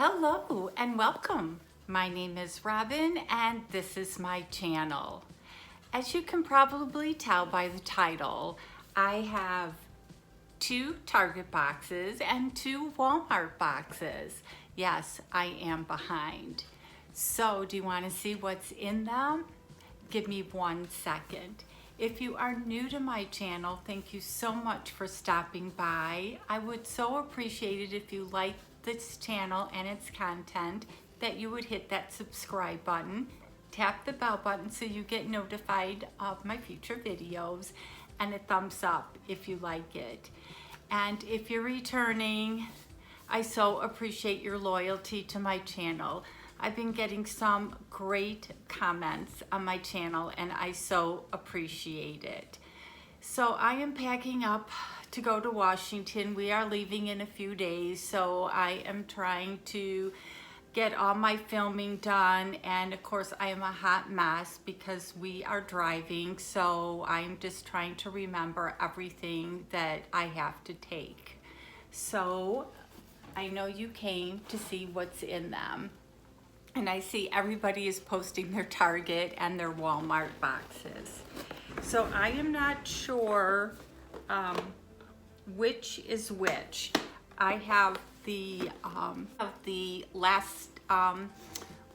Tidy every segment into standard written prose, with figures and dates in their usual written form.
Hello and welcome. My name is Robin and this is my channel. As you can probably tell by the title, I have 2 Target boxes and 2 Walmart boxes. Yes, I am behind. So do you want to see what's in them? Give me 1 second. If you are new to my channel, thank you so much for stopping by. I would so appreciate it if you like this channel and its content, that you would hit that subscribe button, tap the bell button so you get notified of my future videos, and a thumbs up if you like it. And if you're returning, I so appreciate your loyalty to my channel. I've been getting some great comments on my channel and I so appreciate it. So I am packing up to go to Washington. We are leaving in a few days, so I am trying to get all my filming done, and of course I am a hot mess because we are driving, so I'm just trying to remember everything that I have to take. So I know you came to see what's in them, and I see everybody is posting their Target and their Walmart boxes. So I am not sure which is which. I have the last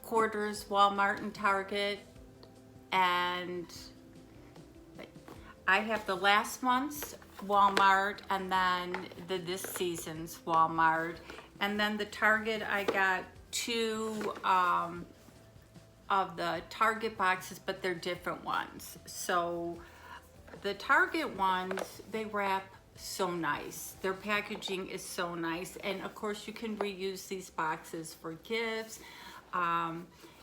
quarter's Walmart and Target, and I have the last month's Walmart and then this season's Walmart, and then the Target I got 2 of the Target boxes, but they're different ones. So the Target ones, they wrap so nice. Their packaging is so nice, and of course you can reuse these boxes for gifts.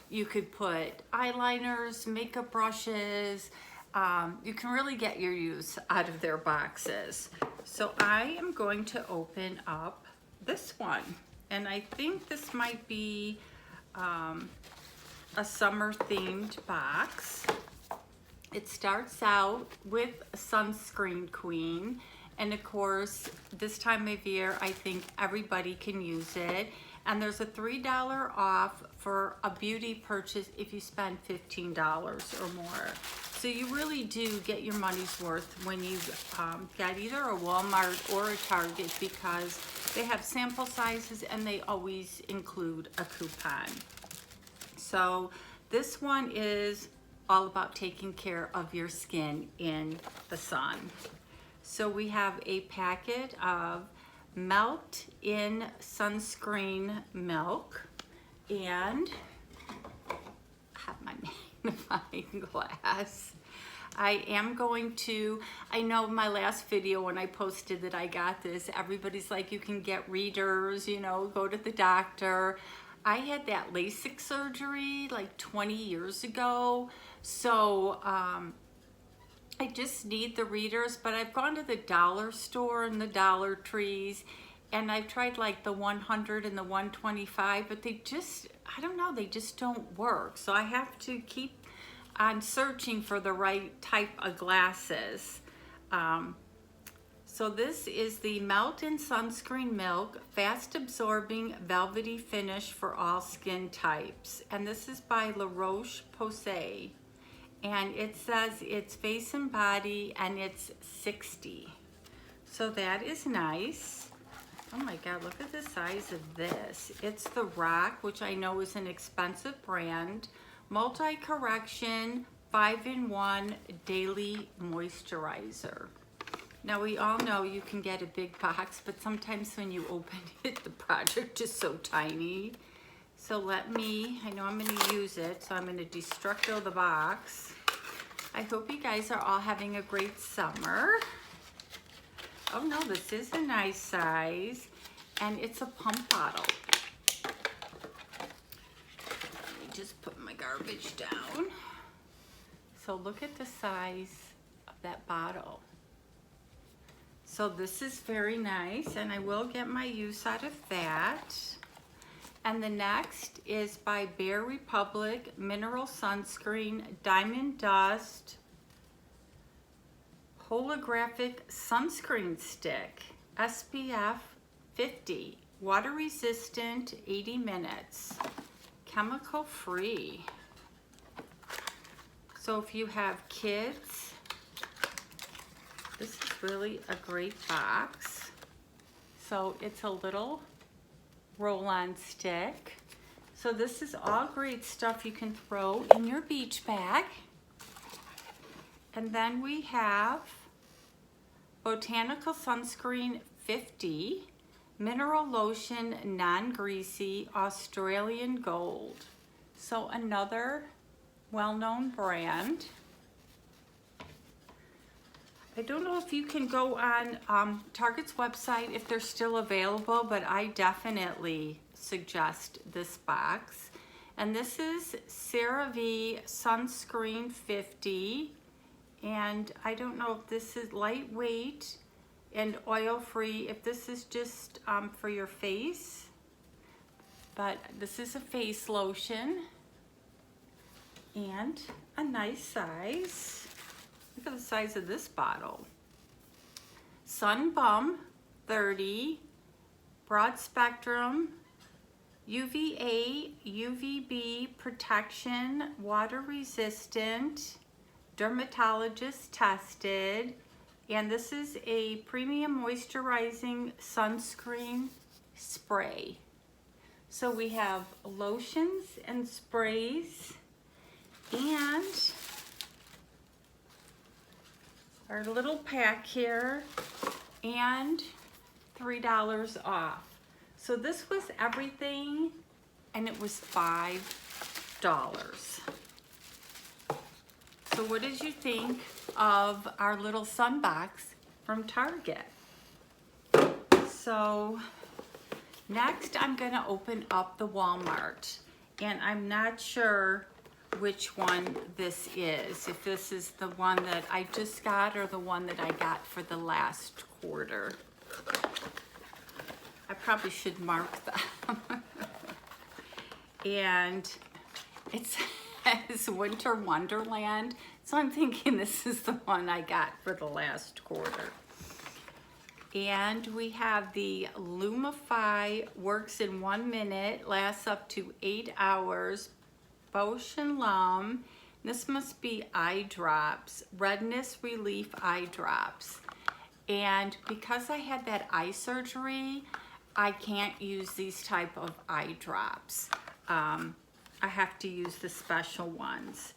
You could put eyeliners, makeup brushes. You can really get your use out of their boxes. So I am going to open up this one, and I think this might be a summer themed box. It starts out with Sunscreen Queen, and of course this time of year I think everybody can use it, and there's a $3 off for a beauty purchase if you spend $15 or more. So you really do get your money's worth when you get either a Walmart or a Target, because they have sample sizes and they always include a coupon. So this one is all about taking care of your skin in the sun. So we have a packet of Melt-In Sunscreen Milk, and I have my magnifying glass. I know my last video when I posted that I got this, everybody's like, you can get readers, you know, go to the doctor. I had that LASIK surgery like 20 years ago, so I just need the readers, but I've gone to the dollar store and the Dollar Trees, and I've tried like the 100 and the 125, but they just, I don't know, they just don't work. So I have to keep on searching for the right type of glasses. So this is the Melt-In Sunscreen Milk, fast absorbing velvety finish for all skin types. And this is by La Roche-Posay. And it says it's face and body, and it's 60. So that is nice. Oh my God, look at the size of this. It's the Rock, which I know is an expensive brand. Multi-correction, 5-in-1 daily moisturizer. Now we all know you can get a big box, but sometimes when you open it, the project is so tiny. So I know I'm gonna use it, so I'm gonna destructo the box. I hope you guys are all having a great summer. Oh no, this is a nice size, and it's a pump bottle. Let me just put my garbage down. So look at the size of that bottle. So this is very nice, and I will get my use out of that. And the next is by Bare Republic Mineral Sunscreen Diamond Dust Holographic Sunscreen Stick, SPF 50 water resistant, 80 minutes, chemical free. So if you have kids, this is really a great box. So it's a little roll-on stick. So this is all great stuff you can throw in your beach bag. And then we have Botanical Sunscreen 50, Mineral Lotion, non-greasy, Australian Gold. So another well-known brand. I don't know if you can go on Target's website if they're still available, but I definitely suggest this box. And this is Cerave Sunscreen 50. And I don't know if this is lightweight and oil-free, if this is just for your face. But this is a face lotion. And a nice size. Look at the size of this bottle. Sun Bum 30, broad spectrum, UVA, UVB protection, water resistant, dermatologist tested, and this is a premium moisturizing sunscreen spray. So we have lotions and sprays and our little pack here and $3 off. So this was everything and it was $5. So what did you think of our little sun box from Target? So next I'm gonna open up the Walmart, and I'm not sure which one this is, if this is the one that I just got or the one that I got for the last quarter. I probably should mark them. And it says Winter Wonderland, so I'm thinking this is the one I got for the last quarter. And we have the Lumify, works in 1 minute, lasts up to 8 hours, Bausch and Lomb. This must be eye drops, redness relief eye drops. And because I had that eye surgery, I can't use these type of eye drops. I have to use the special ones,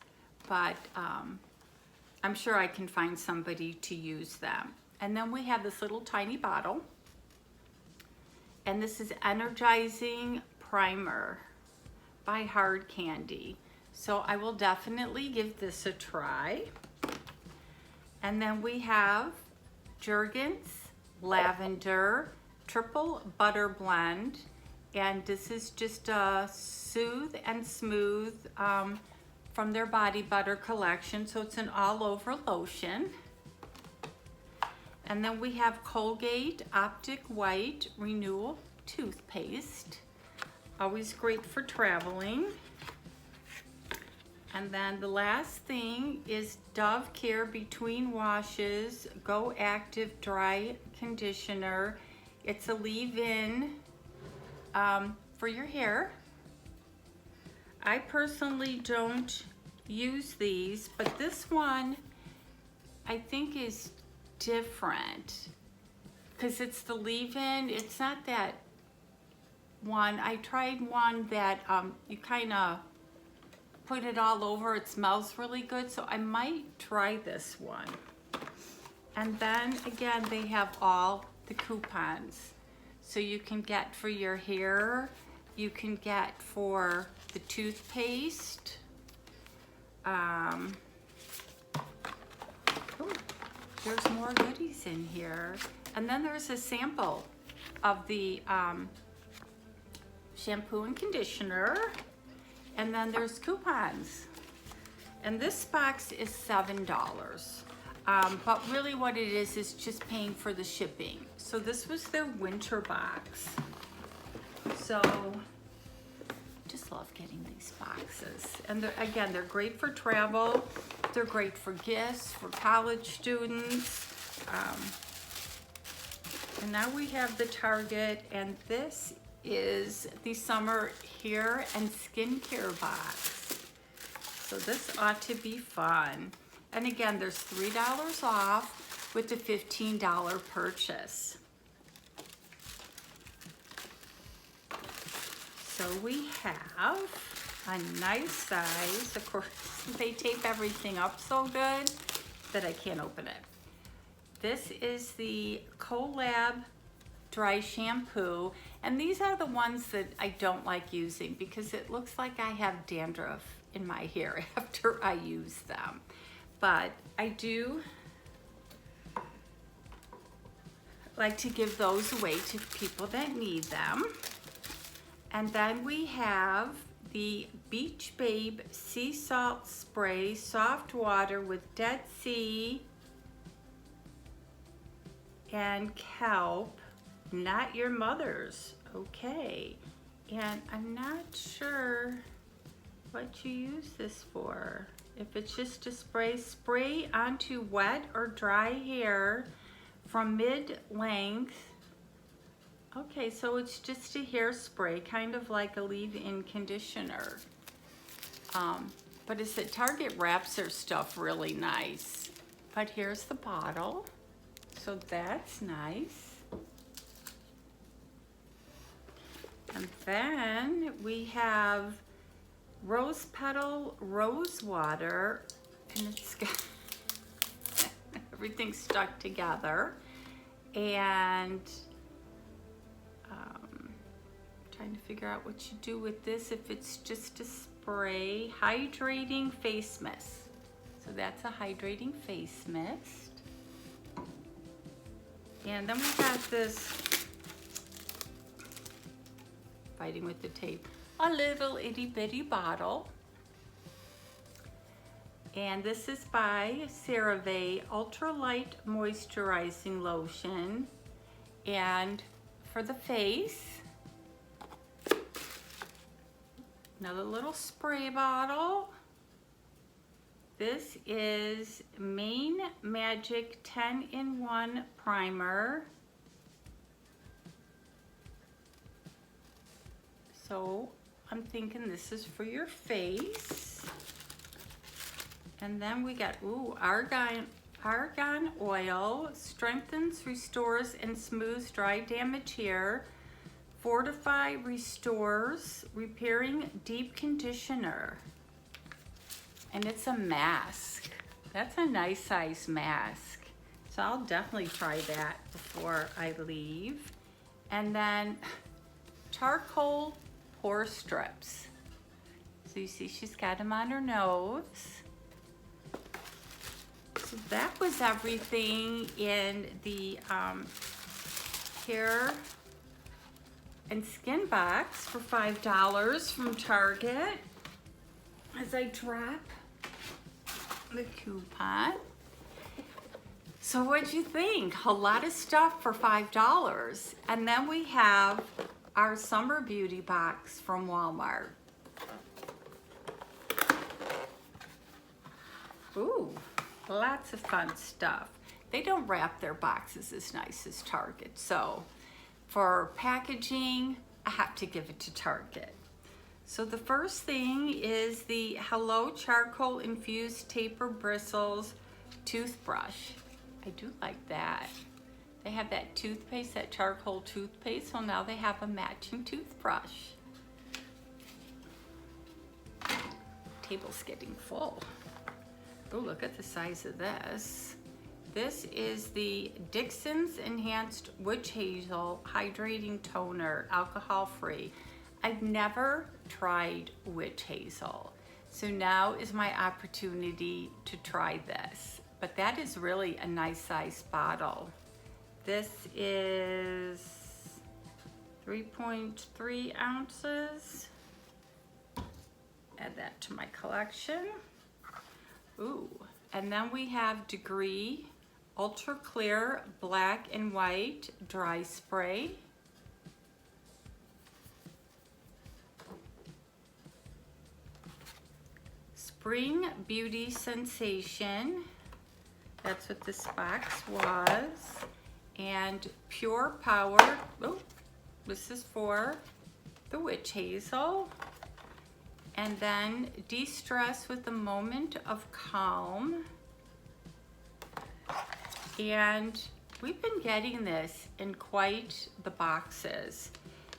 but I'm sure I can find somebody to use them. And then we have this little tiny bottle, and this is Energizing Primer by Hard Candy. So I will definitely give this a try. And then we have Jergens Lavender Triple Butter Blend, and this is just a Soothe and Smooth from their Body Butter collection, so it's an all-over lotion. And then we have Colgate Optic White Renewal Toothpaste, always great for traveling. And then the last thing is Dove Care Between Washes Go Active Dry Conditioner. It's a leave-in for your hair. I personally don't use these, but this one I think is different because it's the leave-in. It's not that one. I tried one that you kind of put it all over. It smells really good, so I might try this one. And then again, they have all the coupons, so you can get for your hair, you can get for the toothpaste. Ooh, there's more goodies in here. And then there's a sample of the shampoo and conditioner. And then there's coupons. And this box is $7. But really what it is just paying for the shipping. So this was their winter box. So just love getting these boxes. And again, they're great for travel. They're great for gifts, for college students. And now we have the Target, and this is the Summer Hair and Skincare box. So this ought to be fun. And again, there's $3 off with the $15 purchase. So we have a nice size. Of course, they tape everything up so good that I can't open it. This is the Collab Dry Shampoo, and these are the ones that I don't like using because it looks like I have dandruff in my hair after I use them. But I do like to give those away to people that need them. And then we have the Beach Babe Sea Salt Spray Soft Water with Dead Sea and Kelp, not your mother's. Okay. And I'm not sure what you use this for. If it's just a spray onto wet or dry hair from mid-length. Okay, so it's just a hairspray, kind of like a leave-in conditioner. But it's that Target wraps their stuff really nice. But here's the bottle, so that's nice. And then we have Rose Petal Rose Water, and it's got everything stuck together. And trying to figure out what you do with this, if it's just a spray. Hydrating face mist. So that's a hydrating face mist. And then we got this, fighting with the tape, a little itty bitty bottle. And this is by Cerave Ultralight Moisturizing Lotion. And for the face, another little spray bottle. This is Main Magic 10-in-1 Primer. So I'm thinking this is for your face. And then we got, argan oil, strengthens, restores, and smooths dry, damaged hair. Fortify, restores, repairing deep conditioner. And it's a mask. That's a nice size mask. So I'll definitely try that before I leave. And then charcoal pore strips. So you see she's got them on her nose. So that was everything in the hair and skin box for $5 from Target. As I drop the coupon. So what'd you think? A lot of stuff for $5. And then we have our summer beauty box from Walmart. Ooh, lots of fun stuff. They don't wrap their boxes as nice as Target, so for packaging, I have to give it to Target. So the first thing is the Hello Charcoal Infused Taper Bristles Toothbrush. I do like that. They have that toothpaste, that charcoal toothpaste, so now they have a matching toothbrush. Table's getting full. Oh, look at the size of this. This is the Dixon's Enhanced Witch Hazel Hydrating Toner, alcohol-free. I've never tried witch hazel, so now is my opportunity to try this. But that is really a nice size bottle. This is 3.3 ounces. Add that to my collection. Ooh, and then we have Degree Ultra Clear Black and White Dry Spray. Spring Beauty Sensation. That's what this box was. and Pure Power. Oh, this is for the witch hazel. And then De-Stress with a Moment of Calm. And we've been getting this in quite the boxes.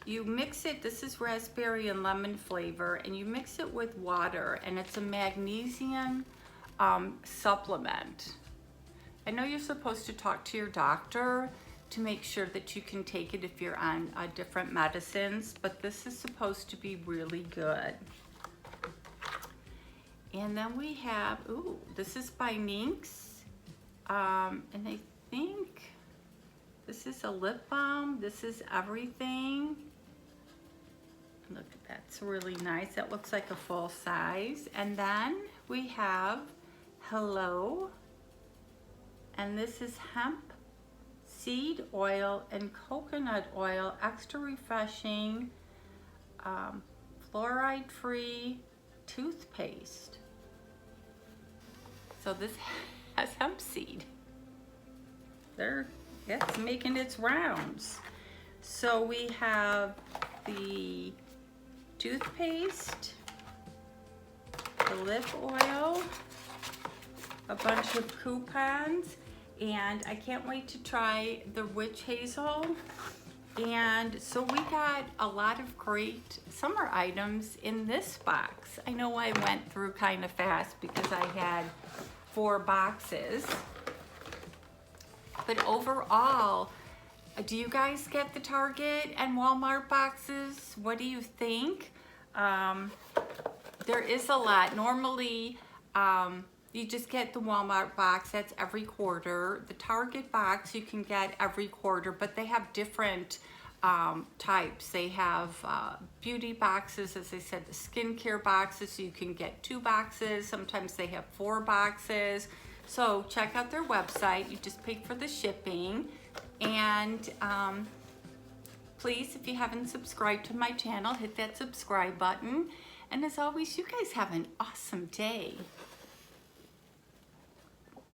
You mix it, this is raspberry and lemon flavor, and you mix it with water, and it's a magnesium supplement. I know you're supposed to talk to your doctor to make sure that you can take it if you're on different medicines, but this is supposed to be really good. And then we have, ooh, this is by Minx, and I think this is a lip balm. This is everything. Look at that, it's really nice. That looks like a full size. And then we have Hello, and this is hemp seed oil and coconut oil, extra refreshing, fluoride-free toothpaste. So this has hemp seed. It's making its rounds. So we have the toothpaste, the lip oil, a bunch of coupons, and I can't wait to try the witch hazel. And so we got a lot of great summer items in this box. I know I went through kind of fast because I had 4 boxes. But overall, do you guys get the Target and Walmart boxes? What do you think? There is a lot. Normally, you just get the Walmart box, that's every quarter. The Target box you can get every quarter, but they have different types. They have beauty boxes, as I said, the skincare boxes, so you can get 2 boxes. Sometimes they have 4 boxes. So check out their website. You just pay for the shipping. And please, if you haven't subscribed to my channel, hit that subscribe button. And as always, you guys have an awesome day.